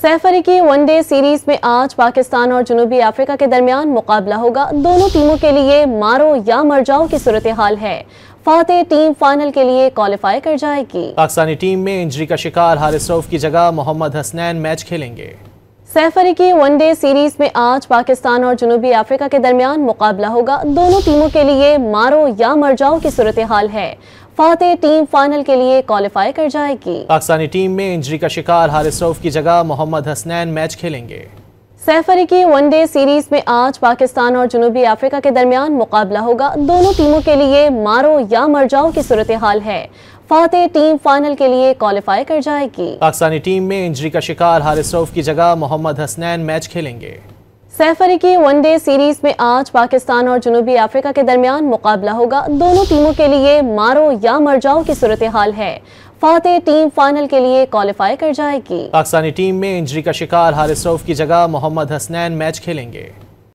सैफ अली की one day series में आज पाकिस्तान और जनूबी अफ्रीका के दरमियान मुकाबला होगा। दोनों टीमों के लिए मारो या मर जाओ की सूरत हाल है। फातेह टीम फाइनल के लिए क्वालिफाई कर जाएगी। पाकिस्तानी टीम में इंजरी का शिकार हारिस रऊफ की जगह मोहम्मद हसनैन मैच खेलेंगे। सैफ अली की वनडे सीरीज में आज पाकिस्तान और जनूबी अफ्रीका के दरमियान मुकाबला होगा। दोनों टीमों के लिए मारो या मर जाओ की सूरत हाल है। फातेह टीम फाइनल के लिए क्वालिफाई कर जाएगी। पाकिस्तानी टीम में इंजरी का शिकार हारिस रऊफ की जगह मोहम्मद हसनैन मैच खेलेंगे। सैफ अली की वनडे सीरीज में आज पाकिस्तान और जनूबी अफ्रीका के दरमियान मुकाबला होगा। दोनों टीमों के लिए मारो या मर जाओ की सूरत हाल है। फातेह टीम फाइनल के लिए क्वालिफाई कर जाएगी। पाकिस्तानी टीम में इंजरी का शिकार हारिस रऊफ की जगह मोहम्मद हसनैन मैच खेलेंगे। सैफ अली की वनडे सीरीज में आज पाकिस्तान और जनूबी अफ्रीका के दरमियान मुकाबला होगा। दोनों टीमों के लिए मारो या मर जाओ की सूरत हाल है। फातेह टीम फाइनल के लिए क्वालिफाई कर जाएगी। पाकिस्तानी टीम में इंजरी का शिकार हारिस रऊफ की जगह मोहम्मद हसनैन मैच खेलेंगे।